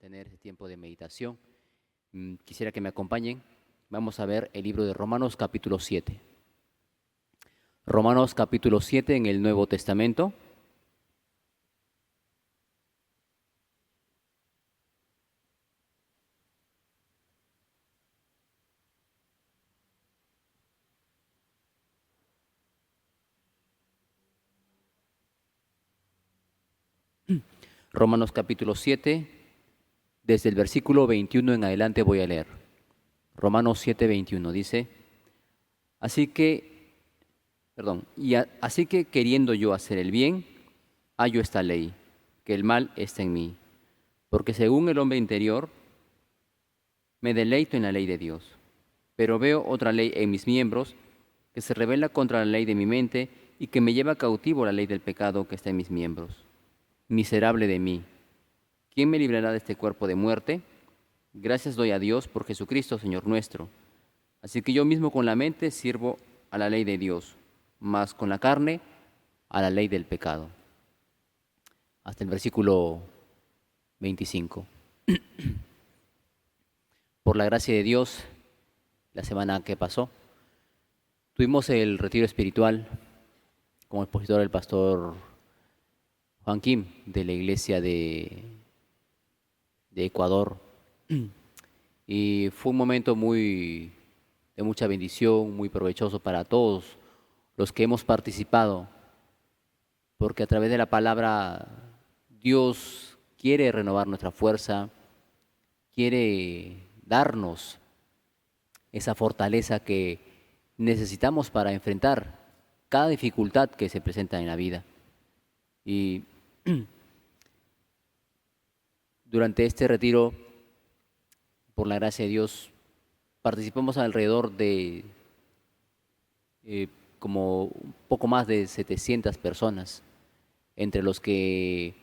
tener ese tiempo de meditación. Quisiera que me acompañen. Vamos a ver el libro de Romanos capítulo 7. Romanos capítulo 7 en el Nuevo Testamento. Romanos capítulo 7, desde el versículo 21 en adelante voy a leer. Romanos 7, 21 dice, así que queriendo yo hacer el bien, hallo esta ley, que el mal está en mí. Porque según el hombre interior, me deleito en la ley de Dios. Pero veo otra ley en mis miembros, que se rebela contra la ley de mi mente y que me lleva cautivo la ley del pecado que está en mis miembros. Miserable de mí, ¿quién me librará de este cuerpo de muerte? Gracias doy a Dios por Jesucristo, Señor nuestro. Así que yo mismo con la mente sirvo a la ley de Dios, mas con la carne a la ley del pecado. Hasta el versículo 25. Por la gracia de Dios, la semana que pasó, tuvimos el retiro espiritual como expositor del pastor Juan Kim de la iglesia de Ecuador. Y fue un momento de mucha bendición, muy provechoso para todos los que hemos participado, porque a través de la palabra Dios quiere renovar nuestra fuerza, quiere darnos esa fortaleza que necesitamos para enfrentar cada dificultad que se presenta en la vida. Y durante este retiro, por la gracia de Dios, participamos alrededor de como un poco más de 700 personas, entre los que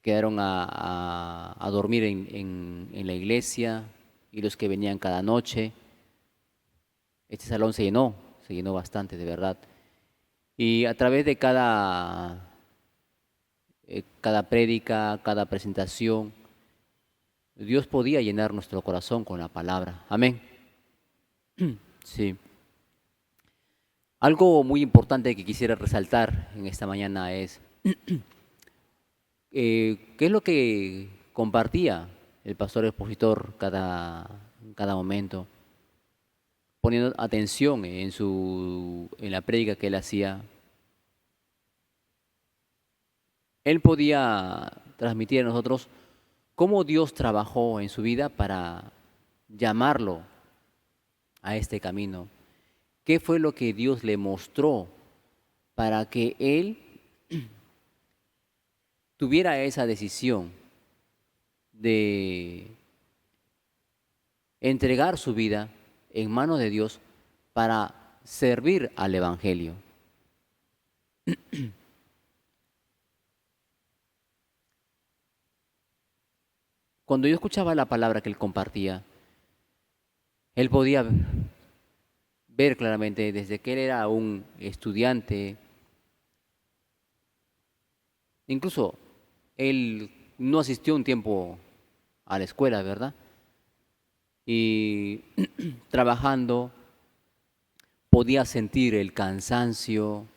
quedaron a dormir en la iglesia y los que venían cada noche. Este salón se llenó bastante, de verdad. Y a través de cada prédica, cada presentación, Dios podía llenar nuestro corazón con la palabra. Amén. Sí. Algo muy importante que quisiera resaltar en esta mañana es qué es lo que compartía el pastor expositor cada momento, poniendo atención en la prédica que él hacía. Él podía transmitir a nosotros cómo Dios trabajó en su vida para llamarlo a este camino. ¿Qué fue lo que Dios le mostró para que él tuviera esa decisión de entregar su vida en manos de Dios para servir al Evangelio? Cuando yo escuchaba la palabra que él compartía, él podía ver claramente desde que él era un estudiante. Incluso él no asistió un tiempo a la escuela, ¿verdad? Y trabajando podía sentir el cansancio.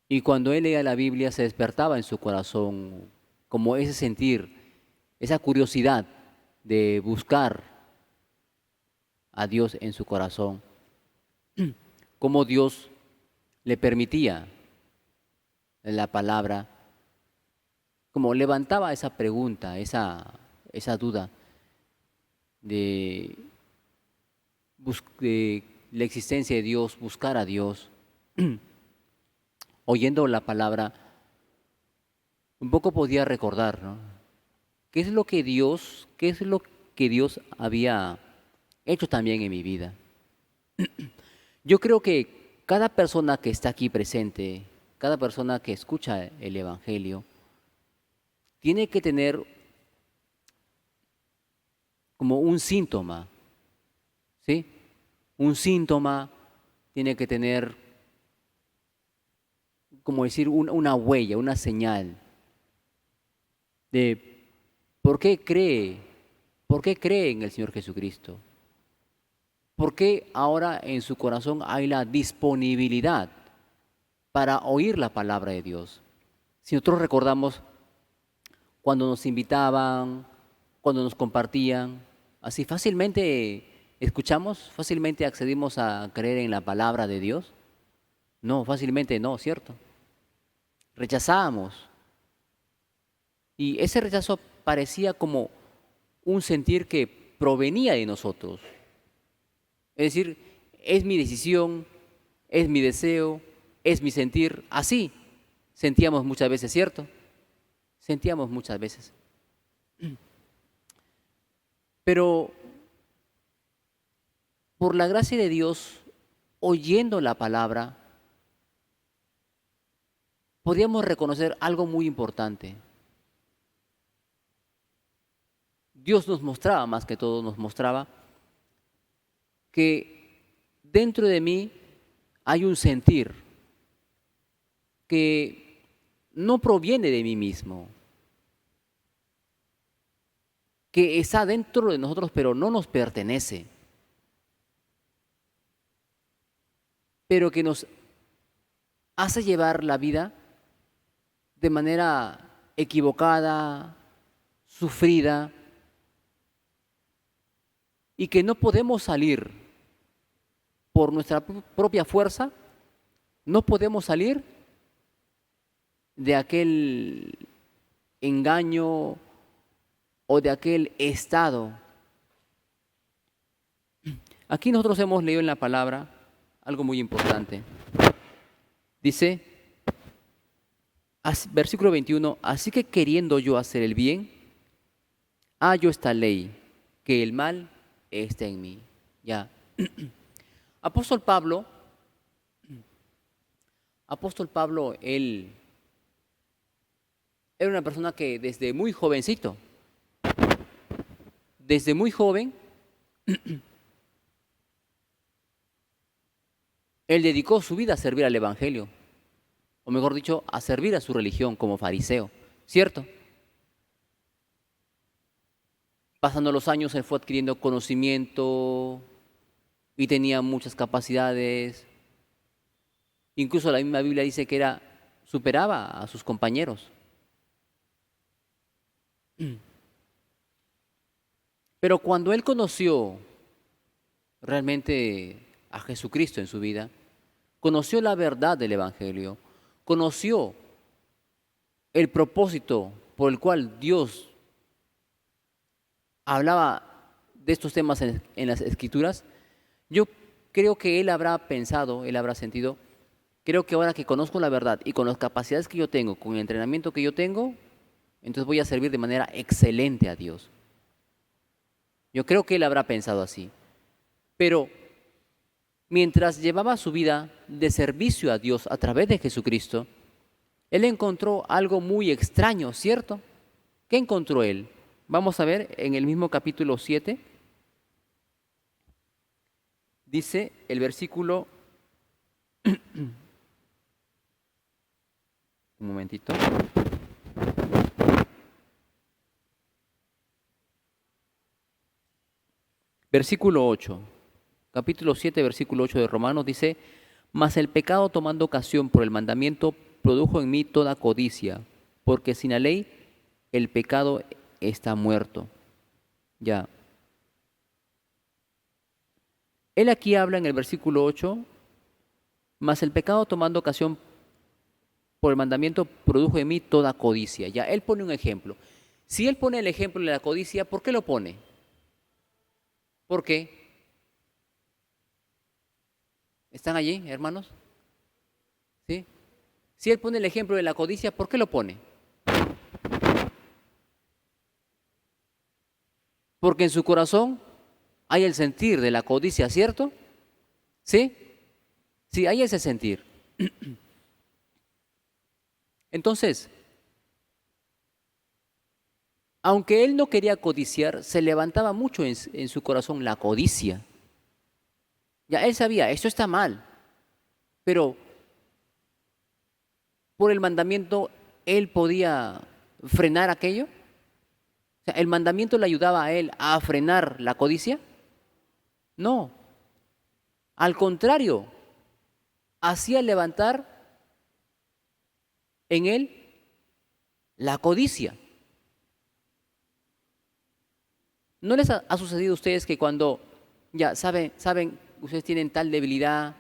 Y cuando él leía la Biblia se despertaba en su corazón como ese sentir, esa curiosidad de buscar a Dios en su corazón. Cómo Dios le permitía la palabra, como levantaba esa pregunta, esa duda de la existencia de Dios, buscar a Dios. Oyendo la palabra, un poco podía recordar, ¿no? ¿Qué es lo que Dios había hecho también en mi vida? Yo creo que cada persona que está aquí presente, cada persona que escucha el Evangelio, tiene que tener como un síntoma, ¿sí? Un síntoma tiene que tener como decir, una huella, una señal de por qué cree, por qué cree en el Señor Jesucristo, por qué ahora en su corazón hay la disponibilidad para oír la palabra de Dios. Si nosotros recordamos cuando nos invitaban, cuando nos compartían, así fácilmente escuchamos, fácilmente accedimos a creer en la palabra de Dios. No, fácilmente no, ¿cierto? Rechazábamos. Y ese rechazo parecía como un sentir que provenía de nosotros. Es decir, es mi decisión, es mi deseo, es mi sentir. Así sentíamos muchas veces, ¿cierto? Sentíamos muchas veces. Pero por la gracia de Dios, oyendo la palabra, podíamos reconocer algo muy importante. Dios nos mostraba, más que todo, nos mostraba que dentro de mí hay un sentir que no proviene de mí mismo, que está dentro de nosotros, pero no nos pertenece, pero que nos hace llevar la vida de manera equivocada, sufrida, y que no podemos salir por nuestra propia fuerza, no podemos salir de aquel engaño o de aquel estado. Aquí nosotros hemos leído en la palabra algo muy importante. Dice, versículo 21, así que queriendo yo hacer el bien, hallo esta ley, que el mal está en mí. Ya. Apóstol Pablo, él era una persona que desde muy jovencito, desde muy joven, él dedicó su vida a servir al Evangelio, o mejor dicho, a servir a su religión como fariseo, ¿cierto? Pasando los años, él fue adquiriendo conocimiento y tenía muchas capacidades. Incluso la misma Biblia dice que superaba a sus compañeros. Pero cuando él conoció realmente a Jesucristo en su vida, conoció la verdad del Evangelio, conoció el propósito por el cual Dios hablaba de estos temas en las Escrituras, yo creo que él habrá pensado, él habrá sentido, creo que ahora que conozco la verdad y con las capacidades que yo tengo, con el entrenamiento que yo tengo, entonces voy a servir de manera excelente a Dios. Yo creo que él habrá pensado así. Pero mientras llevaba su vida de servicio a Dios a través de Jesucristo, él encontró algo muy extraño, ¿cierto? ¿Qué encontró él? Vamos a ver en el mismo capítulo 7, dice el versículo, un momentito, versículo 8, capítulo 7, versículo 8 de Romanos dice, mas el pecado tomando ocasión por el mandamiento produjo en mí toda codicia, porque sin la ley el pecado está muerto. Ya. Él aquí habla en el versículo 8, mas el pecado tomando ocasión por el mandamiento produjo en mí toda codicia. Ya, él pone un ejemplo. Si él pone el ejemplo de la codicia, ¿por qué lo pone? ¿Por qué? ¿Están allí, hermanos? ¿Sí? Si él pone el ejemplo de la codicia, ¿por qué lo pone? Porque en su corazón hay el sentir de la codicia, ¿cierto? ¿Sí? Sí, hay ese sentir. Entonces, aunque él no quería codiciar, se levantaba mucho en su corazón la codicia. Ya él sabía, esto está mal, pero por el mandamiento él podía frenar aquello. O sea, ¿el mandamiento le ayudaba a él a frenar la codicia? No, al contrario, hacía levantar en él la codicia. ¿No les ha sucedido a ustedes que cuando ya saben, ustedes tienen tal debilidad,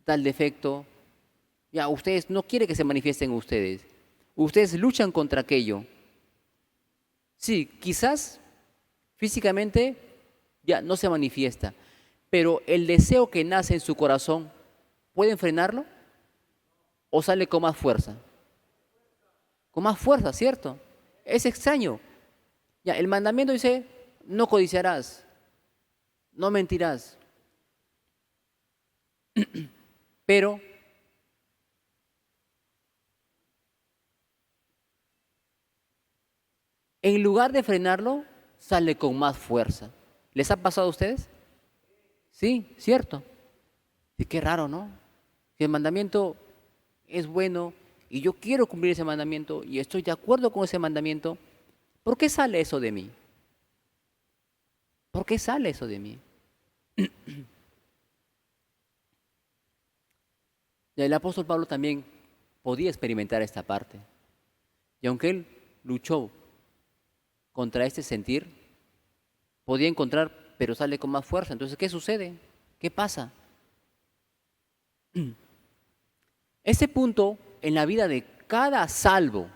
tal defecto, ya ustedes no quieren que se manifiesten ustedes, ustedes luchan contra aquello? Sí, quizás físicamente ya no se manifiesta, pero el deseo que nace en su corazón, ¿pueden frenarlo o sale con más fuerza? Con más fuerza, ¿cierto? Es extraño. Ya, el mandamiento dice, no codiciarás, no mentirás, pero en lugar de frenarlo, sale con más fuerza. ¿Les ha pasado a ustedes? Sí, cierto. Y qué raro, ¿no? Que el mandamiento es bueno y yo quiero cumplir ese mandamiento y estoy de acuerdo con ese mandamiento. ¿Por qué sale eso de mí? ¿Por qué sale eso de mí? Y el apóstol Pablo también podía experimentar esta parte. Y aunque él luchó contra este sentir, podía encontrar, pero sale con más fuerza. Entonces, ¿qué sucede? ¿Qué pasa? Ese punto en la vida de cada salvo,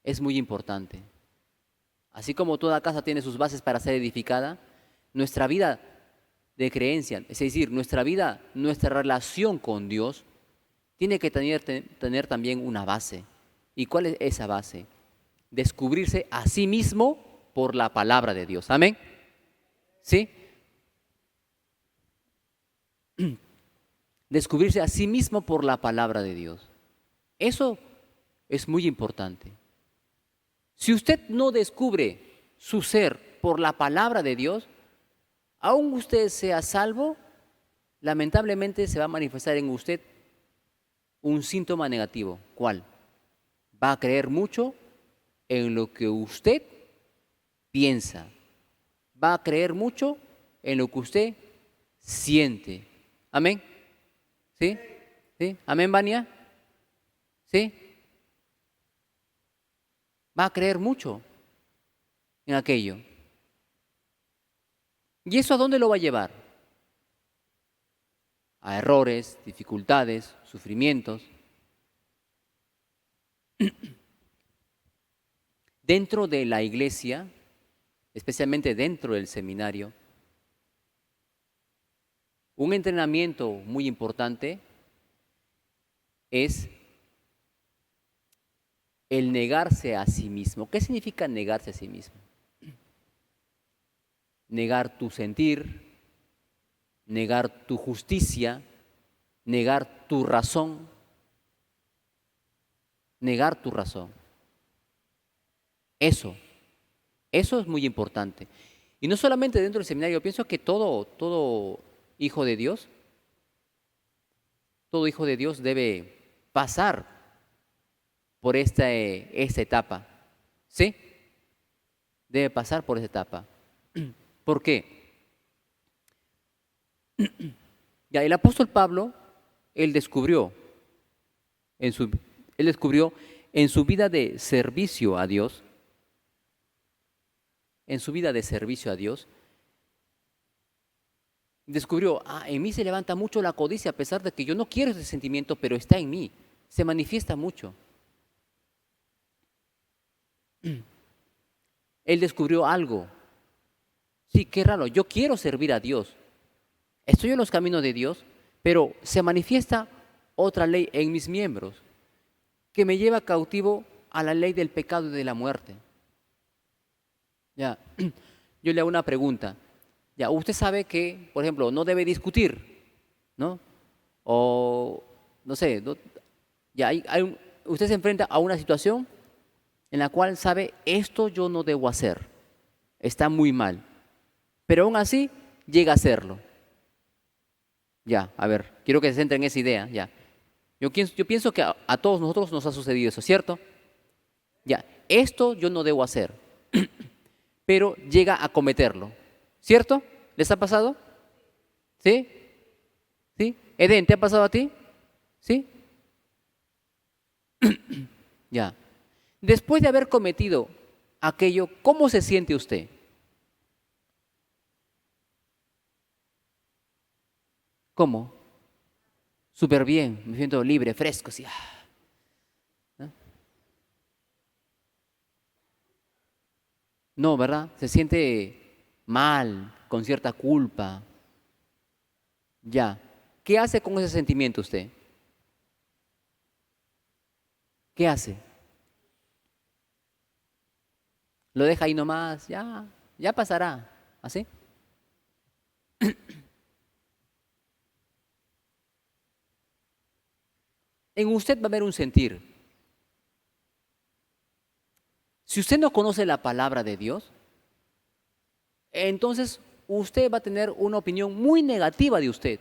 es muy importante. Así como toda casa tiene sus bases para ser edificada, nuestra vida de creencia, es decir, nuestra vida, nuestra relación con Dios, tiene que tener también una base. ¿Y cuál es esa base? Descubrirse a sí mismo por la palabra de Dios. Amén. ¿Sí? Descubrirse a sí mismo por la palabra de Dios. Eso es muy importante. Si usted no descubre su ser por la palabra de Dios, aun usted sea salvo, lamentablemente se va a manifestar en usted un síntoma negativo. ¿Cuál? Va a creer mucho en lo que usted piensa. Va a creer mucho en lo que usted siente. Amén. ¿Sí? ¿Sí? Amén, Vania. ¿Sí? Va a creer mucho en aquello. ¿Y eso a dónde lo va a llevar? A errores, dificultades, sufrimientos. Dentro de la iglesia, especialmente dentro del seminario, un entrenamiento muy importante es el negarse a sí mismo. ¿Qué significa negarse a sí mismo? Negar tu sentir, negar tu justicia, negar tu razón, negar tu razón. Eso es muy importante. Y no solamente dentro del seminario, pienso que todo hijo de Dios, todo hijo de Dios debe pasar por esta etapa. ¿Sí? Debe pasar por esa etapa. ¿Por qué? Ya, el apóstol Pablo, él descubrió en su, él descubrió en su vida de servicio a Dios, en su vida de servicio a Dios, descubrió, en mí se levanta mucho la codicia a pesar de que yo no quiero ese sentimiento, pero está en mí, se manifiesta mucho. Él descubrió algo. Sí, qué raro, yo quiero servir a Dios, estoy en los caminos de Dios, pero se manifiesta otra ley en mis miembros que me lleva cautivo a la ley del pecado y de la muerte. Ya, yo le hago una pregunta. Ya, usted sabe que, por ejemplo, no debe discutir, ¿no? O, no sé, ya usted se enfrenta a una situación en la cual sabe, esto yo no debo hacer, está muy mal, pero aún así llega a hacerlo. Ya, a ver, quiero que se centren en esa idea, ya. Yo pienso que a todos nosotros nos ha sucedido eso, ¿cierto? Ya, esto yo no debo hacer, pero llega a cometerlo, ¿cierto? ¿Les ha pasado? ¿Sí? ¿Sí? Eden, ¿te ha pasado a ti? ¿Sí? Ya. Después de haber cometido aquello, ¿cómo se siente usted? ¿Cómo? Súper bien, me siento libre, fresco, sí. ¿No? No, ¿verdad? Se siente mal, con cierta culpa. Ya. ¿Qué hace con ese sentimiento usted? ¿Qué hace? Lo deja ahí nomás, ya, ya pasará. ¿Así? En usted va a haber un sentir. Si usted no conoce la palabra de Dios, entonces usted va a tener una opinión muy negativa de usted.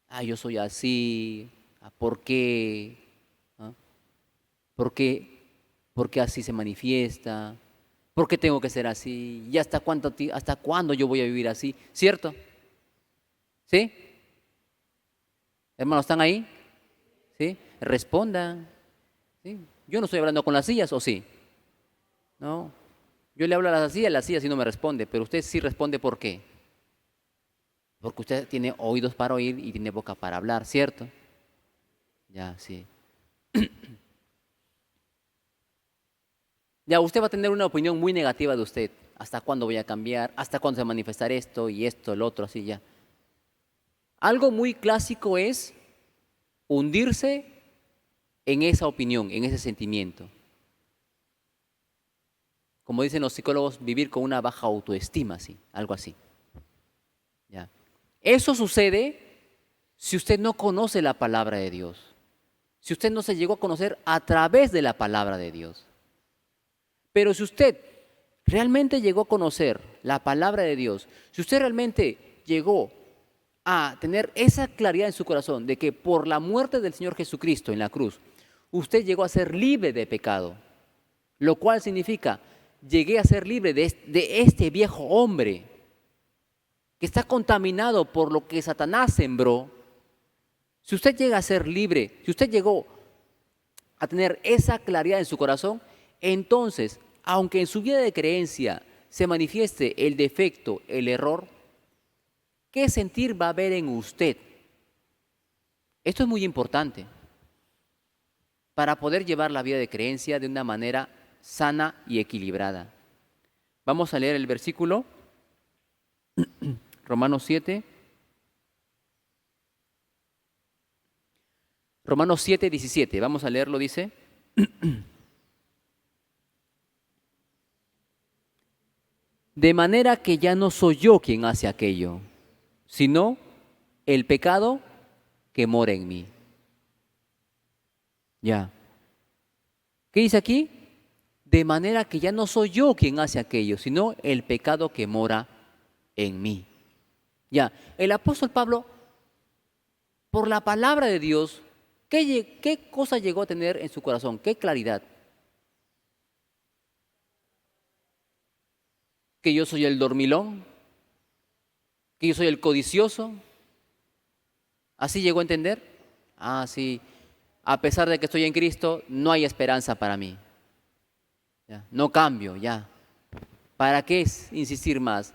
Ah, yo soy así, ah, ¿por qué? ¿Ah? ¿Por qué? ¿Por qué así se manifiesta? ¿Por qué tengo que ser así? ¿Y hasta cuándo yo voy a vivir así? ¿Cierto? ¿Sí? Hermanos, ¿están ahí? ¿Sí? Respondan. ¿Sí? Yo no estoy hablando con las sillas, ¿o sí? No. Yo le hablo a las sillas sí no me responde, pero usted sí responde ¿por qué? Porque usted tiene oídos para oír y tiene boca para hablar, ¿cierto? Ya, sí. Ya, usted va a tener una opinión muy negativa de usted. ¿Hasta cuándo voy a cambiar? ¿Hasta cuándo se va a manifestar esto y esto, el otro, así ya? Algo muy clásico es hundirse en esa opinión, en ese sentimiento. Como dicen los psicólogos, vivir con una baja autoestima, sí, algo así. ¿Ya? Eso sucede si usted no conoce la palabra de Dios, si usted no se llegó a conocer a través de la palabra de Dios. Pero si usted realmente llegó a conocer la palabra de Dios, si usted realmente llegó a tener esa claridad en su corazón de que por la muerte del Señor Jesucristo en la cruz, usted llegó a ser libre de pecado, lo cual significa, llegué a ser libre de este viejo hombre que está contaminado por lo que Satanás sembró. Si usted llega a ser libre, si usted llegó a tener esa claridad en su corazón, entonces, aunque en su vida de creencia se manifieste el defecto, el error, ¿qué sentir va a haber en usted? Esto es muy importante para poder llevar la vida de creencia de una manera sana y equilibrada. Vamos a leer el versículo, Romanos 7. Romanos 7, 17. Vamos a leerlo, dice. De manera que ya no soy yo quien hace aquello, sino el pecado que mora en mí. Ya. ¿Qué dice aquí? De manera que ya no soy yo quien hace aquello, sino el pecado que mora en mí. Ya. El apóstol Pablo, por la palabra de Dios, ¿qué cosa llegó a tener en su corazón? ¿Qué claridad? Que yo soy el dormilón, que yo soy el codicioso. ¿Así llegó a entender? Ah, sí. A pesar de que estoy en Cristo, no hay esperanza para mí. Ya, no cambio, ya. ¿Para qué insistir más?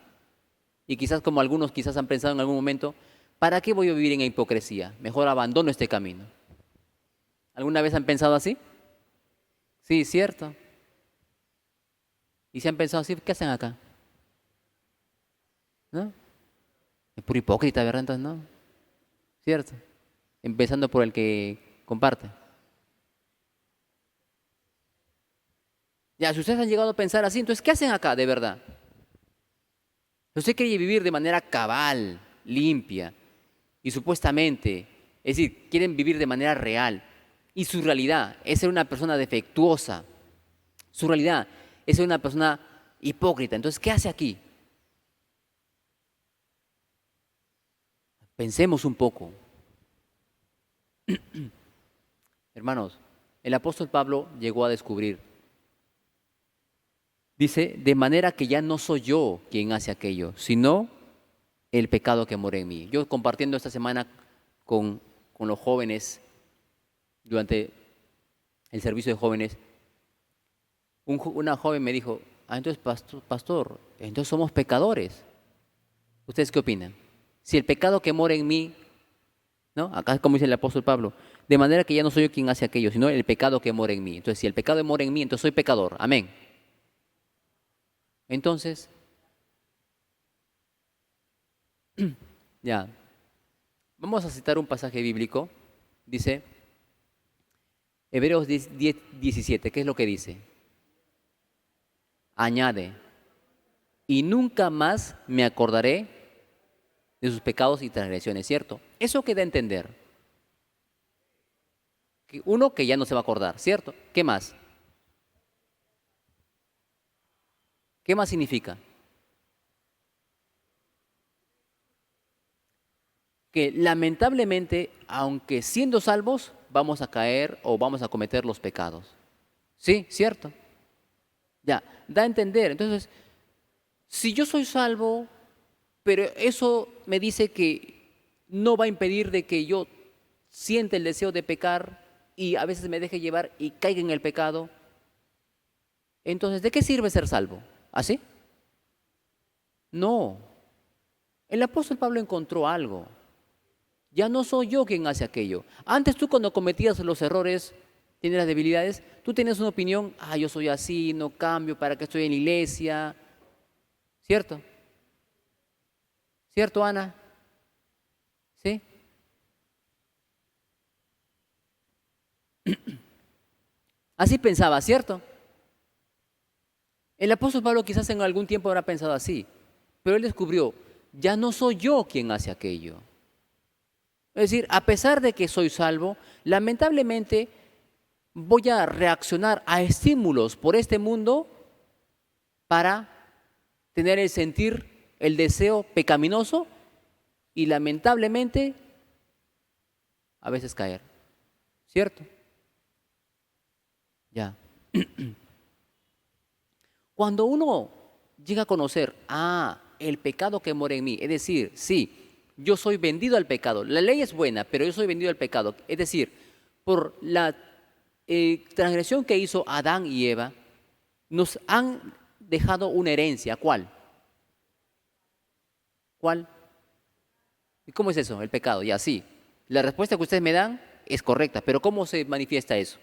Y quizás como algunos quizás han pensado en algún momento, ¿para qué voy a vivir en hipocresía? Mejor abandono este camino. ¿Alguna vez han pensado así? Sí, cierto. Y si han pensado así, ¿qué hacen acá? ¿No? Es puro hipócrita, ¿verdad? Entonces, no. Cierto. Empezando por el que comparte. Ya, si ustedes han llegado a pensar así, entonces, ¿qué hacen acá de verdad? Si usted quiere vivir de manera cabal, limpia, y supuestamente, es decir, quieren vivir de manera real, y su realidad es ser una persona defectuosa, su realidad es ser una persona hipócrita, entonces, ¿qué hace aquí? Pensemos un poco. Hermanos, el apóstol Pablo llegó a descubrir, dice, de manera que ya no soy yo quien hace aquello, sino el pecado que mora en mí. Yo compartiendo esta semana con los jóvenes, durante el servicio de jóvenes, una joven me dijo, entonces pastor, entonces somos pecadores. ¿Ustedes qué opinan? Si el pecado que mora en mí, ¿no? Acá como dice el apóstol Pablo, de manera que ya no soy yo quien hace aquello, sino el pecado que mora en mí. Entonces, si el pecado mora en mí, entonces soy pecador. Amén. Entonces, ya, vamos a citar un pasaje bíblico. Dice, Hebreos 17, ¿qué es lo que dice? Añade, y nunca más me acordaré de sus pecados y transgresiones, ¿cierto? Eso queda a entender. Uno, que ya no se va a acordar, ¿cierto? ¿Qué más? ¿Qué más significa? Que lamentablemente, aunque siendo salvos, vamos a caer o vamos a cometer los pecados. ¿Sí? ¿Cierto? Ya, da a entender. Entonces, si yo soy salvo, pero eso me dice que no va a impedir de que yo sienta el deseo de pecar y a veces me deje llevar y caiga en el pecado, entonces, ¿de qué sirve ser salvo? ¿Así? No. El apóstol Pablo encontró algo. Ya no soy yo quien hace aquello. Antes tú cuando cometías los errores, tienes las debilidades, tú tenías una opinión, yo soy así, no cambio, ¿para qué estoy en la iglesia? ¿Cierto? ¿Cierto, Ana? ¿Sí? Así pensaba, ¿cierto? El apóstol Pablo quizás en algún tiempo habrá pensado así, pero él descubrió, ya no soy yo quien hace aquello. Es decir, a pesar de que soy salvo, lamentablemente voy a reaccionar a estímulos por este mundo para tener el sentir, el deseo pecaminoso y lamentablemente a veces caer. ¿Cierto? Ya. Cuando uno llega a conocer, el pecado que mora en mí, es decir, sí, yo soy vendido al pecado. La ley es buena, pero yo soy vendido al pecado. Es decir, por la transgresión que hizo Adán y Eva, nos han dejado una herencia. ¿Cuál? ¿Cuál? ¿Y cómo es eso, el pecado? Ya, sí. La respuesta que ustedes me dan es correcta, pero ¿cómo se manifiesta eso?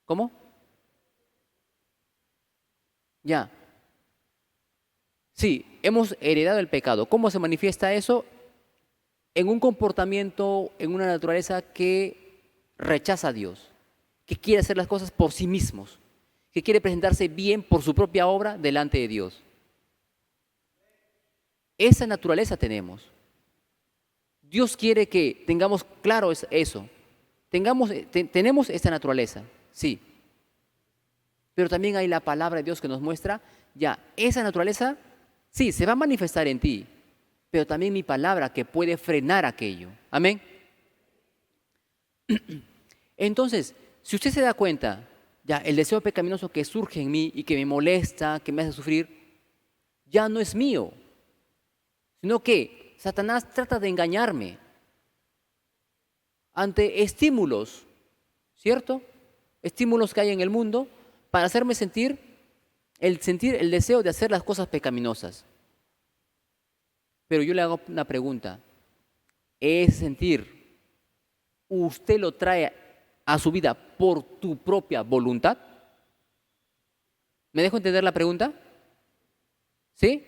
¿Cómo? Ya. Sí, hemos heredado el pecado. ¿Cómo se manifiesta eso? En un comportamiento, en una naturaleza que rechaza a Dios, que quiere hacer las cosas por sí mismos, que quiere presentarse bien por su propia obra delante de Dios. Esa naturaleza tenemos. Dios quiere que tengamos claro eso. Tenemos esta naturaleza, sí. Pero también hay la palabra de Dios que nos muestra, ya, esa naturaleza, sí, se va a manifestar en ti, pero también mi palabra que puede frenar aquello. Amén. Entonces, si usted se da cuenta, ya, el deseo pecaminoso que surge en mí y que me molesta, que me hace sufrir, ya no es mío, sino que Satanás trata de engañarme ante estímulos, ¿cierto? Estímulos que hay en el mundo para hacerme sentir el deseo de hacer las cosas pecaminosas. Pero yo le hago una pregunta. ¿Ese sentir usted lo trae a su vida por tu propia voluntad? ¿Me dejo entender la pregunta? ¿Sí?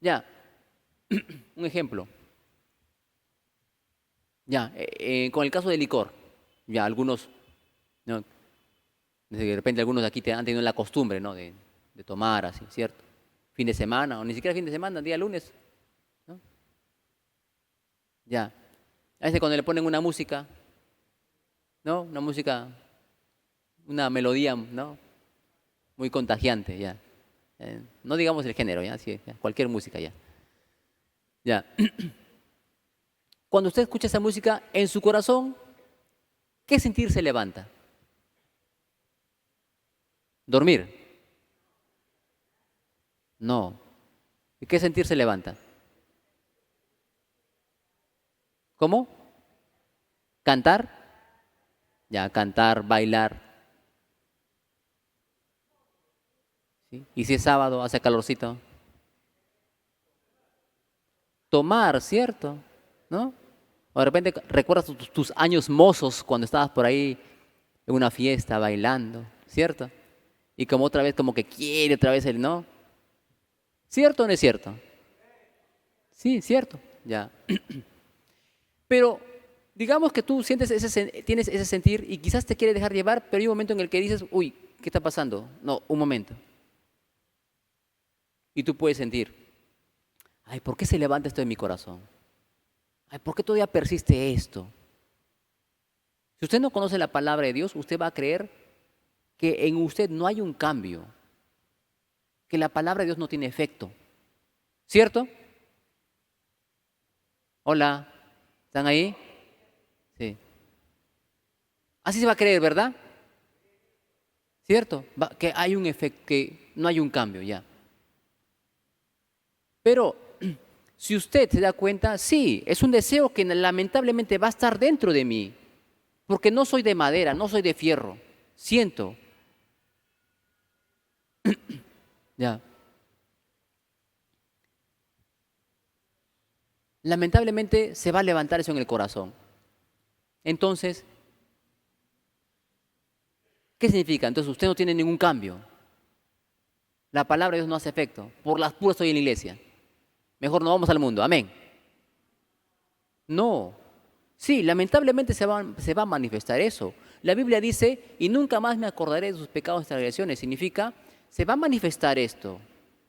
Ya. Un ejemplo. Ya, con el caso del licor. Ya, algunos, ¿no? De repente algunos de aquí han tenido la costumbre, ¿no? de tomar así, ¿cierto? Fin de semana, o ni siquiera fin de semana, día lunes, ¿no? Ya. A veces cuando le ponen una música, ¿no? Una música, una melodía, ¿no? Muy contagiante, ya. No digamos el género, ya, sí, ya, cualquier música, ya. Ya. Cuando usted escucha esa música, en su corazón, ¿qué sentir se levanta? ¿Dormir? No. ¿Y qué sentir se levanta? ¿Cómo? ¿Cantar? Ya, cantar, bailar. ¿Sí? Y si es sábado, hace calorcito. Tomar, ¿cierto? ¿No? O de repente recuerdas tus años mozos cuando estabas por ahí en una fiesta bailando, ¿cierto? Y como otra vez, como que quiere otra vez el no. ¿Cierto o no es cierto? Sí, cierto. Ya. Pero digamos que tú sientes tienes ese sentir y quizás te quiere dejar llevar, pero hay un momento en el que dices, uy, ¿qué está pasando? No, un momento. Y tú puedes sentir, ay, ¿por qué se levanta esto en mi corazón? Ay, ¿por qué todavía persiste esto? Si usted no conoce la palabra de Dios, usted va a creer que en usted no hay un cambio, que la palabra de Dios no tiene efecto. ¿Cierto? Hola, ¿están ahí? Sí. Así se va a creer, ¿verdad? ¿Cierto? Que hay un efecto, que no hay un cambio ya. Pero si usted se da cuenta, sí, es un deseo que lamentablemente va a estar dentro de mí, porque no soy de madera, no soy de fierro. Siento, ya. Lamentablemente se va a levantar eso en el corazón. Entonces, ¿qué significa? Entonces usted no tiene ningún cambio. La palabra de Dios no hace efecto. Por las puras estoy en la iglesia. Mejor no vamos al mundo. Amén. No. Sí, lamentablemente se va a manifestar eso. La Biblia dice, y nunca más me acordaré de sus pecados y transgresiones. Significa, se va a manifestar esto.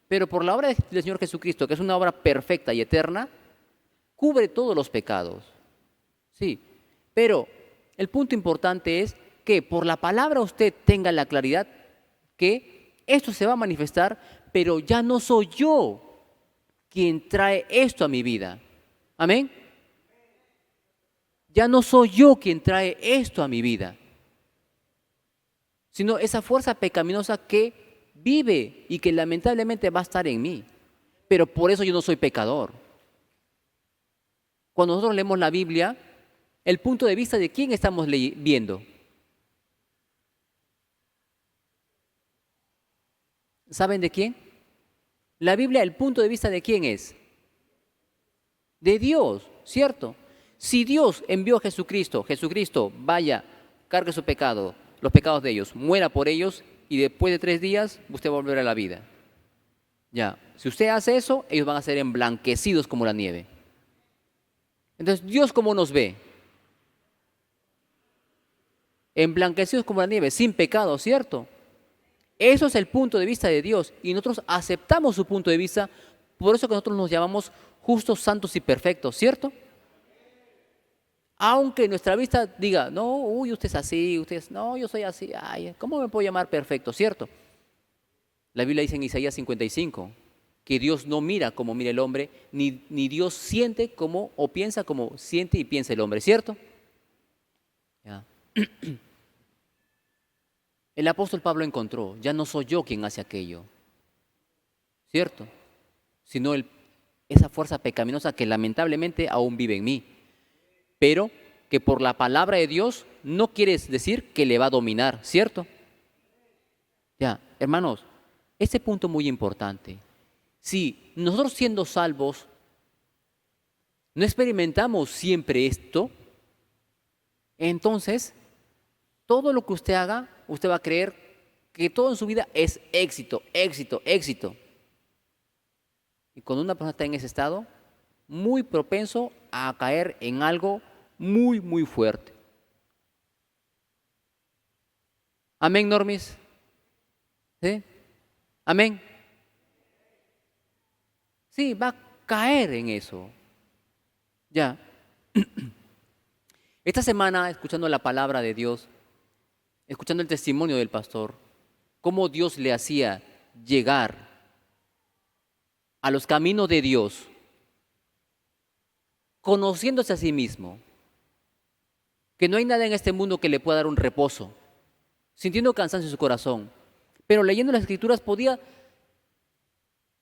Pero por la obra del Señor Jesucristo, que es una obra perfecta y eterna, cubre todos los pecados. Sí. Pero el punto importante es que por la palabra usted tenga la claridad que esto se va a manifestar, pero ya no soy yo quien trae esto a mi vida. Amén. Ya no soy yo quien trae esto a mi vida, sino esa fuerza pecaminosa que vive y que lamentablemente va a estar en mí. Pero por eso yo no soy pecador. Cuando nosotros leemos la Biblia, el punto de vista de quién estamos viendo. ¿Saben de quién? La Biblia, el punto de vista de quién es. De Dios, ¿cierto? Si Dios envió a Jesucristo, Jesucristo vaya, cargue su pecado, los pecados de ellos, muera por ellos y después de 3 días usted va a volver a la vida. Ya, si usted hace eso, ellos van a ser emblanquecidos como la nieve. Entonces, ¿Dios cómo nos ve? Emblanquecidos como la nieve, sin pecado, ¿cierto? Eso es el punto de vista de Dios y nosotros aceptamos su punto de vista, por eso que nosotros nos llamamos justos, santos y perfectos, ¿cierto? Aunque nuestra vista diga, no, uy, usted es así, no, yo soy así, ay, ¿cómo me puedo llamar perfecto, cierto? La Biblia dice en Isaías 55 que Dios no mira como mira el hombre, ni Dios siente como o piensa como siente y piensa el hombre, ¿cierto? Ya. El apóstol Pablo encontró, ya no soy yo quien hace aquello, ¿cierto? Sino esa fuerza pecaminosa que lamentablemente aún vive en mí, pero que por la palabra de Dios no quiere decir que le va a dominar, ¿cierto? Ya, hermanos, este punto muy importante. Si nosotros siendo salvos no experimentamos siempre esto, entonces todo lo que usted haga, usted va a creer que todo en su vida es éxito, éxito, éxito. Y cuando una persona está en ese estado, muy propenso a caer en algo muy, muy fuerte. Amén, Normis. ¿Sí? Amén. Sí, va a caer en eso. Ya. Esta semana, escuchando la palabra de Dios, escuchando el testimonio del pastor, cómo Dios le hacía llegar a los caminos de Dios, conociéndose a sí mismo, que no hay nada en este mundo que le pueda dar un reposo, sintiendo cansancio en su corazón, pero leyendo las Escrituras podía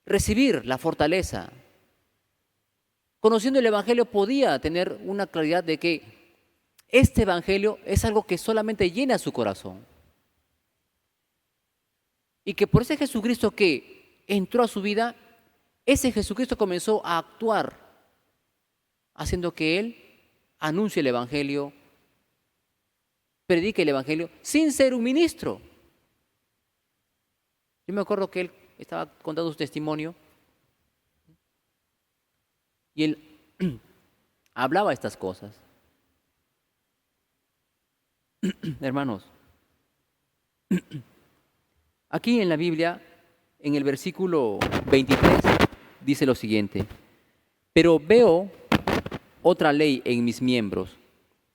recibir la fortaleza. Conociendo el Evangelio podía tener una claridad de que este Evangelio es algo que solamente llena su corazón. Y que por ese Jesucristo que entró a su vida, ese Jesucristo comenzó a actuar, haciendo que Él anuncie el Evangelio, predique el Evangelio, sin ser un ministro. Yo me acuerdo que él estaba contando su testimonio y él hablaba estas cosas. Hermanos, aquí en la Biblia, en el versículo 23, dice lo siguiente: pero veo otra ley en mis miembros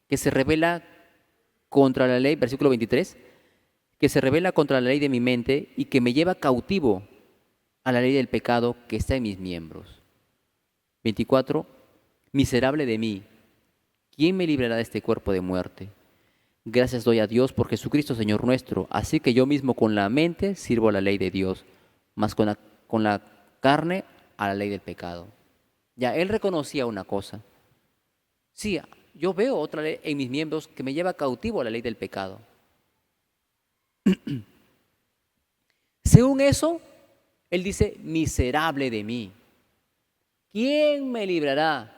que se revela contra la ley, versículo 23, que se revela contra la ley de mi mente y que me lleva cautivo a la ley del pecado que está en mis miembros. 24, miserable de mí, ¿quién me librará de este cuerpo de muerte? Gracias doy a Dios por Jesucristo Señor nuestro, así que yo mismo con la mente sirvo a la ley de Dios, mas con la carne a la ley del pecado. Ya, él reconocía una cosa. Sí, yo veo otra ley en mis miembros que me lleva cautivo a la ley del pecado. Según eso, él dice, miserable de mí. ¿Quién me librará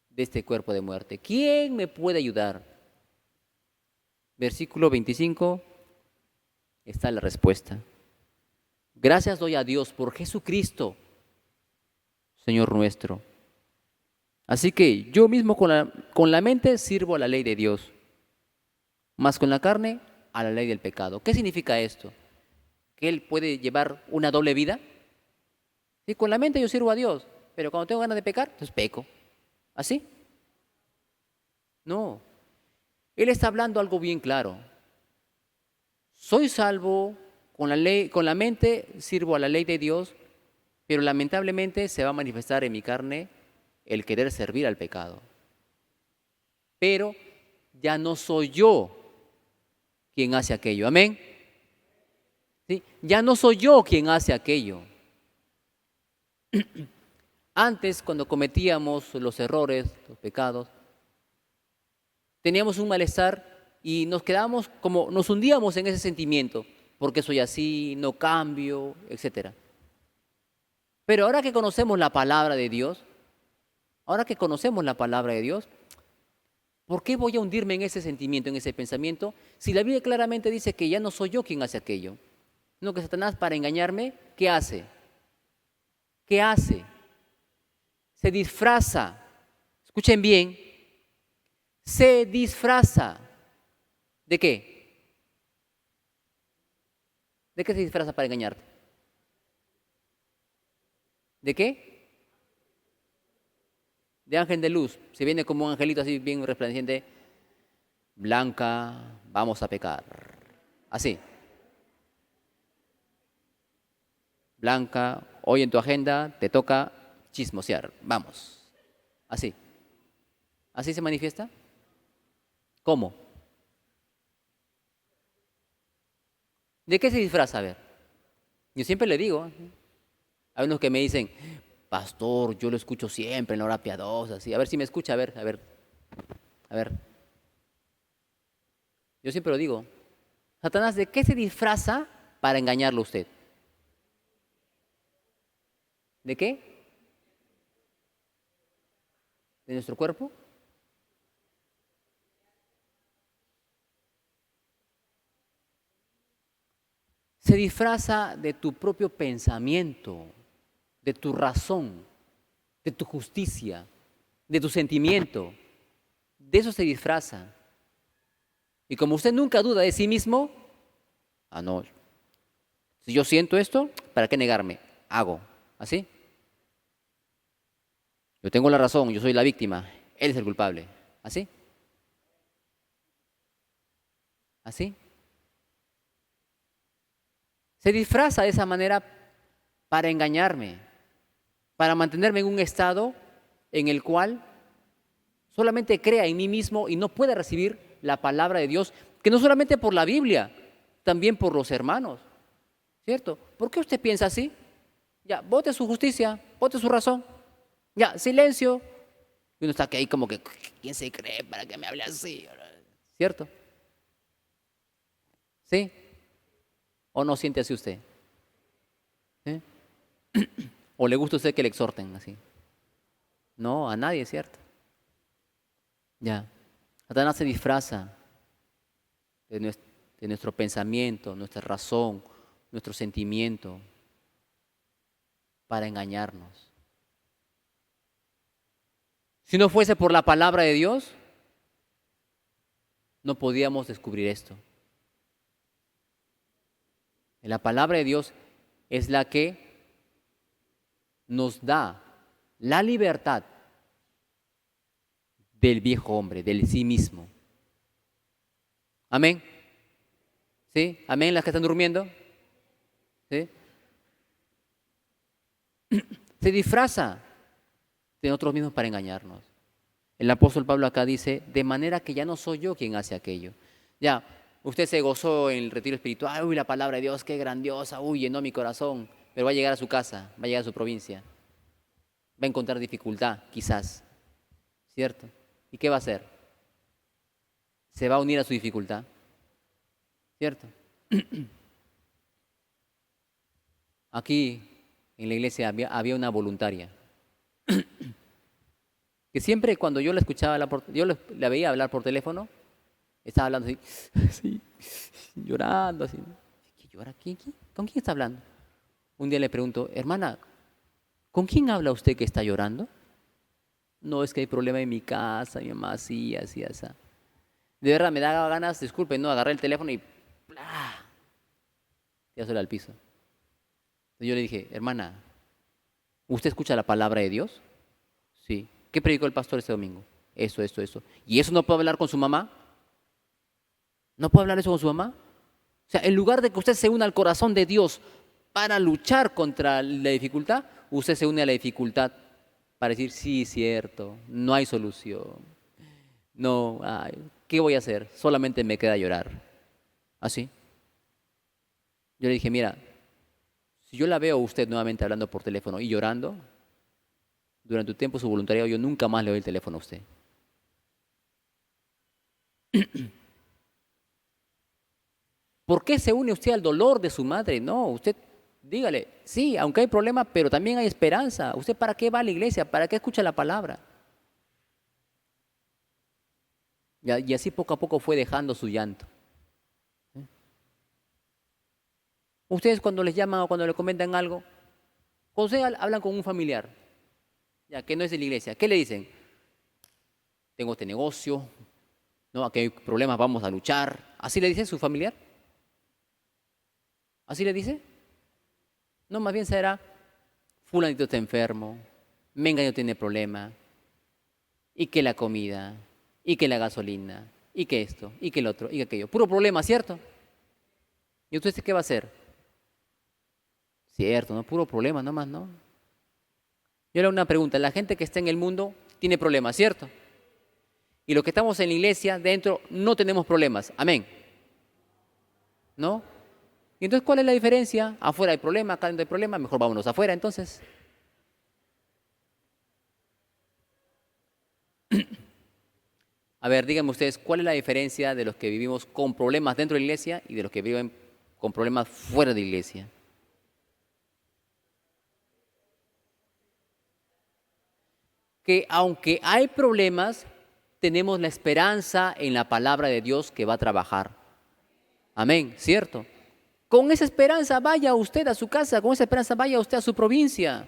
de este cuerpo de muerte? ¿Quién me puede ayudar? Versículo 25, está la respuesta. Gracias doy a Dios por Jesucristo, Señor nuestro. Así que yo mismo con la mente sirvo a la ley de Dios, mas con la carne a la ley del pecado. ¿Qué significa esto? ¿Que él puede llevar una doble vida? Sí, con la mente yo sirvo a Dios, pero cuando tengo ganas de pecar, entonces peco. ¿Así? No. Él está hablando algo bien claro. Soy salvo con la ley, con la mente sirvo a la ley de Dios, pero lamentablemente se va a manifestar en mi carne el querer servir al pecado. Pero ya no soy yo quien hace aquello. Amén. ¿Sí? Ya no soy yo quien hace aquello. Antes, cuando cometíamos los errores, los pecados, teníamos un malestar y nos quedábamos como, nos hundíamos en ese sentimiento, porque soy así, no cambio, etcétera. Pero ahora que conocemos la palabra de Dios, ¿por qué voy a hundirme en ese sentimiento, en ese pensamiento, si la Biblia claramente dice que ya no soy yo quien hace aquello? No, que Satanás para engañarme, ¿qué hace? ¿Qué hace? Se disfraza. Escuchen bien, se disfraza. ¿De qué? ¿De qué se disfraza para engañarte? ¿De qué? De ángel de luz. Se viene como un angelito así bien resplandeciente. Blanca, vamos a pecar. Así. Blanca, hoy en tu agenda te toca chismosear. Vamos. Así. ¿Así se manifiesta? ¿Cómo? ¿De qué se disfraza? A ver. Yo siempre le digo. Hay unos que me dicen, pastor, yo lo escucho siempre en la hora piadosa. Así. A ver si me escucha, a ver, a ver. A ver. Yo siempre lo digo. Satanás, ¿de qué se disfraza para engañarlo a usted? ¿De qué? ¿De nuestro cuerpo? Se disfraza de tu propio pensamiento, de tu razón, de tu justicia, de tu sentimiento. De eso se disfraza. Y como usted nunca duda de sí mismo, no, si yo siento esto, ¿para qué negarme? Hago. ¿Así? Yo tengo la razón, yo soy la víctima, él es el culpable. ¿Así? ¿Así? Se disfraza de esa manera para engañarme, para mantenerme en un estado en el cual solamente crea en mí mismo y no puede recibir la palabra de Dios, que no solamente por la Biblia, también por los hermanos, ¿cierto? ¿Por qué usted piensa así? Ya, vote su justicia, vote su razón. Ya, silencio. Y uno está aquí ahí como que, ¿quién se cree para que me hable así? ¿Cierto? ¿Sí? ¿O no siente así usted? ¿Sí? ¿O le gusta a usted que le exhorten así? No, a nadie, ¿cierto? Ya. Satanás se disfraza de nuestro pensamiento, nuestra razón, nuestro sentimiento, para engañarnos. Si no fuese por la palabra de Dios, no podíamos descubrir esto. La palabra de Dios es la que nos da la libertad del viejo hombre, del sí mismo. Amén. ¿Sí? Amén, las que están durmiendo. ¿Sí? Se disfraza de nosotros mismos para engañarnos. El apóstol Pablo acá dice, de manera que ya no soy yo quien hace aquello. Ya, usted se gozó en el retiro espiritual, uy, la palabra de Dios, qué grandiosa, uy, llenó mi corazón, pero va a llegar a su casa, va a llegar a su provincia, va a encontrar dificultad, quizás, ¿cierto? ¿Y qué va a hacer? Se va a unir a su dificultad, ¿cierto? Aquí en la iglesia había una voluntaria que siempre cuando yo la escuchaba, la veía hablar por teléfono, estaba hablando así, así, llorando así. ¿Qué llora? ¿Con quién está hablando? Un día le pregunto, hermana, ¿con quién habla usted que está llorando? No, es que hay problema en mi casa, mi mamá así, así, así. De verdad, me da ganas, disculpen, no, agarré el teléfono y ¡plá! Tirárselo al piso. Entonces yo le dije, hermana, ¿usted escucha la palabra de Dios? Sí. ¿Qué predicó el pastor este domingo? Eso, eso, eso. ¿Y eso no puede hablar con su mamá? ¿No puede hablar eso con su mamá? O sea, en lugar de que usted se una al corazón de Dios para luchar contra la dificultad, usted se une a la dificultad para decir, sí, cierto, no hay solución. No, ay, ¿qué voy a hacer? Solamente me queda llorar. ¿Así? Yo le dije, mira, si yo la veo a usted nuevamente hablando por teléfono y llorando, durante un tiempo su voluntariado, yo nunca más le doy el teléfono a usted. ¿Por qué se une usted al dolor de su madre? No, usted dígale, sí, aunque hay problema, pero también hay esperanza. ¿Usted para qué va a la iglesia? ¿Para qué escucha la palabra? Y así poco a poco fue dejando su llanto. Ustedes cuando les llaman o cuando le comentan algo, cuando ustedes hablan con un familiar, ya que no es de la iglesia, ¿qué le dicen? Tengo este negocio, no, aquí hay problemas, vamos a luchar. ¿Así le dice su familiar? ¿Así le dice? No, más bien será, fulanito está enfermo, menganito tiene problema, y que la comida, y que la gasolina, y que esto, y que el otro, y que aquello. Puro problema, ¿cierto? ¿Y usted qué va a hacer? Cierto, ¿no? Puro problema nomás, ¿no? Y ahora una pregunta, la gente que está en el mundo tiene problemas, ¿cierto? Y los que estamos en la iglesia, dentro, no tenemos problemas. Amén. ¿No? Y entonces, ¿cuál es la diferencia? Afuera hay problema, acá no hay problema, mejor vámonos afuera entonces. A ver, díganme ustedes, ¿cuál es la diferencia de los que vivimos con problemas dentro de la iglesia y de los que viven con problemas fuera de la iglesia? Que aunque hay problemas, tenemos la esperanza en la palabra de Dios que va a trabajar. Amén, ¿cierto? Con esa esperanza vaya usted a su casa, con esa esperanza vaya usted a su provincia.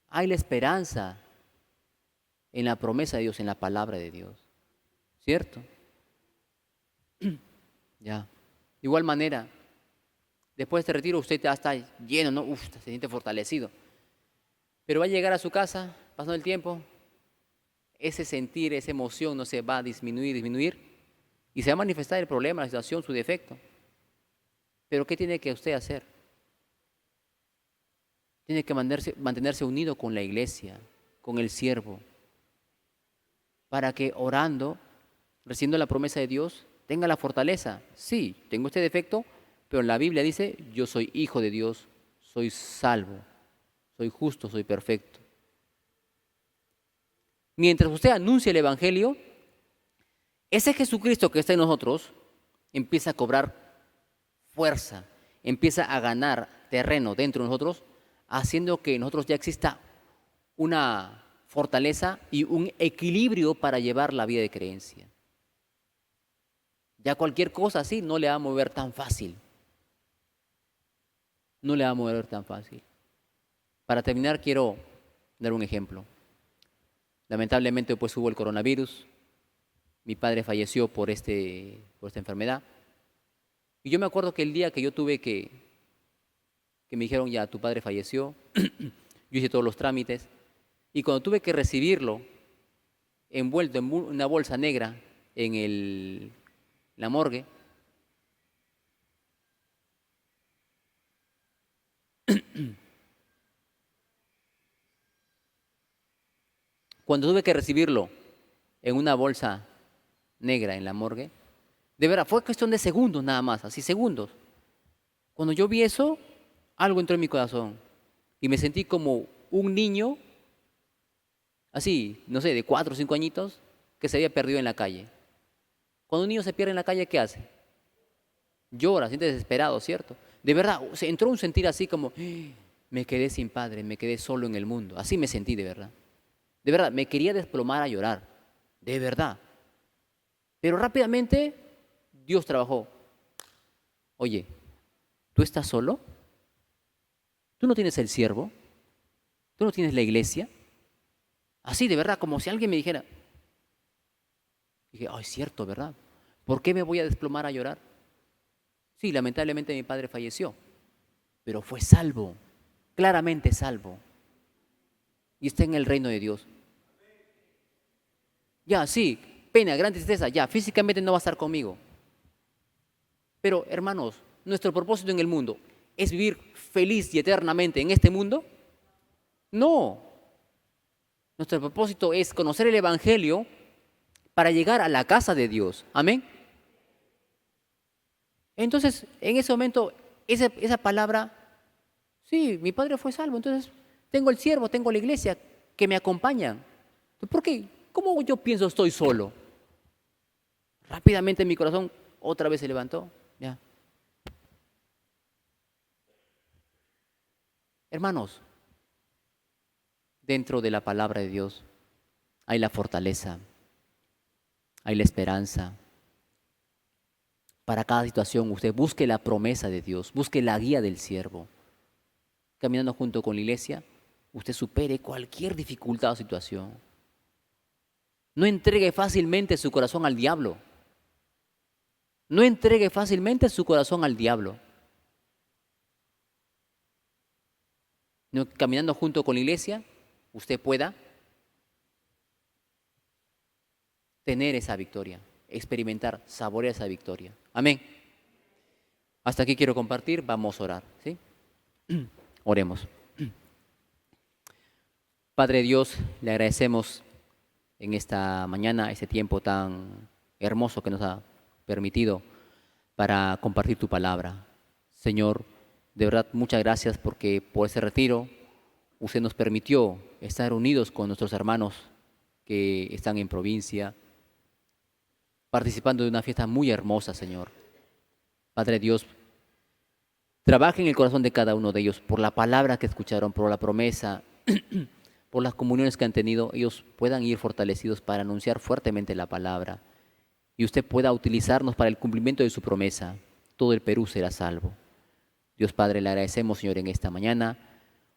Hay la esperanza en la promesa de Dios, en la palabra de Dios. ¿Cierto? Ya. De igual manera, después de este retiro usted ya está lleno, ¿no? Uf, se siente fortalecido. Pero va a llegar a su casa, pasando el tiempo, ese sentir, esa emoción no se va a disminuir, y se va a manifestar el problema, la situación, su defecto. Pero ¿qué tiene que usted hacer? Tiene que mantenerse unido con la iglesia, con el siervo, para que orando, recibiendo la promesa de Dios, tenga la fortaleza. Sí, tengo este defecto, pero la Biblia dice, yo soy hijo de Dios, soy salvo, soy justo, soy perfecto. Mientras usted anuncia el Evangelio, ese Jesucristo que está en nosotros empieza a cobrar fuerza, empieza a ganar terreno dentro de nosotros, haciendo que en nosotros ya exista una fortaleza y un equilibrio para llevar la vida de creencia. Ya cualquier cosa así no le va a mover tan fácil. No le va a mover tan fácil. Para terminar, quiero dar un ejemplo. Lamentablemente, pues hubo el coronavirus. Mi padre falleció por esta enfermedad. Y yo me acuerdo que el día que yo tuve que me dijeron, ya, tu padre falleció, yo hice todos los trámites, y cuando tuve que recibirlo, envuelto en una bolsa negra en la morgue, cuando tuve que recibirlo en una bolsa negra en la morgue, de verdad, fue cuestión de segundos nada más, así segundos. Cuando yo vi eso, algo entró en mi corazón y me sentí como un niño, así, no sé, de 4 o 5 añitos, que se había perdido en la calle. Cuando un niño se pierde en la calle, ¿qué hace? Llora, siente desesperado, ¿cierto? De verdad, se entró un sentir así como, me quedé sin padre, me quedé solo en el mundo. Así me sentí, de verdad. De verdad, me quería desplomar a llorar, de verdad. Pero rápidamente Dios trabajó. Oye, ¿tú estás solo? ¿Tú no tienes el siervo? ¿Tú no tienes la iglesia? Así, de verdad, como si alguien me dijera. Dije, es cierto, ¿verdad? ¿Por qué me voy a desplomar a llorar? Sí, lamentablemente mi padre falleció, pero fue salvo, claramente salvo. Y está en el reino de Dios. Ya, sí, pena, gran tristeza, ya, físicamente no va a estar conmigo. Pero, hermanos, nuestro propósito en el mundo es vivir feliz y eternamente en este mundo. No. Nuestro propósito es conocer el Evangelio para llegar a la casa de Dios. Amén. Entonces, en ese momento, esa palabra, sí, mi padre fue salvo, entonces tengo el siervo, tengo la iglesia que me acompañan. ¿Por qué? ¿Cómo yo pienso estoy solo? Rápidamente mi corazón otra vez se levantó. Ya. Hermanos, dentro de la palabra de Dios hay la fortaleza, hay la esperanza. Para cada situación usted busque la promesa de Dios, busque la guía del siervo. Caminando junto con la iglesia, usted supere cualquier dificultad o situación. No entregue fácilmente su corazón al diablo. No entregue fácilmente su corazón al diablo. No, caminando junto con la iglesia, usted pueda tener esa victoria, experimentar, saborear esa victoria. Amén. Hasta aquí quiero compartir, vamos a orar, ¿sí? Oremos. Padre Dios, le agradecemos en esta mañana este tiempo tan hermoso que nos ha permitido para compartir tu palabra. Señor, de verdad muchas gracias porque por ese retiro usted nos permitió estar unidos con nuestros hermanos que están en provincia, participando de una fiesta muy hermosa, Señor. Padre Dios, trabaja en el corazón de cada uno de ellos por la palabra que escucharon, por la promesa, por las comuniones que han tenido, ellos puedan ir fortalecidos para anunciar fuertemente la palabra y usted pueda utilizarnos para el cumplimiento de su promesa. Todo el Perú será salvo. Dios Padre, le agradecemos, Señor, en esta mañana.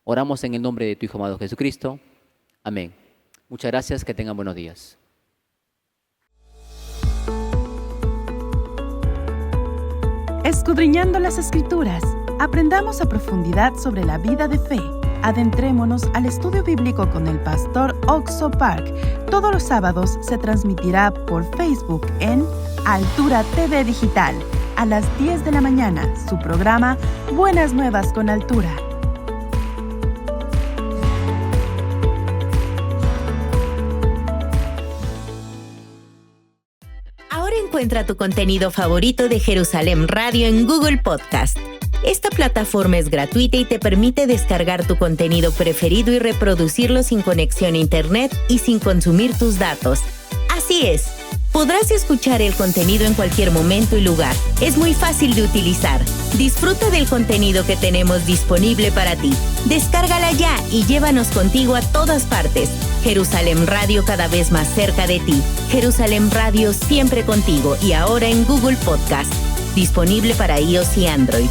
Oramos en el nombre de tu Hijo amado Jesucristo. Amén. Muchas gracias, que tengan buenos días. Escudriñando las Escrituras, aprendamos a profundidad sobre la vida de fe. Adentrémonos al estudio bíblico con el pastor Oxo Park. Todos los sábados se transmitirá por Facebook en Altura TV Digital. A las 10 de la mañana, su programa Buenas Nuevas con Altura. encuentra tu contenido favorito de Jerusalén Radio en Google Podcast. Esta plataforma es gratuita y te permite descargar tu contenido preferido y reproducirlo sin conexión a internet y sin consumir tus datos. Así es, podrás escuchar el contenido en cualquier momento y lugar. Es muy fácil de utilizar. Disfruta del contenido que tenemos disponible para ti. Descárgala ya y llévanos contigo a todas partes. Jerusalén Radio, cada vez más cerca de ti. Jerusalén Radio, siempre contigo, y ahora en Google Podcast. Disponible para iOS y Android.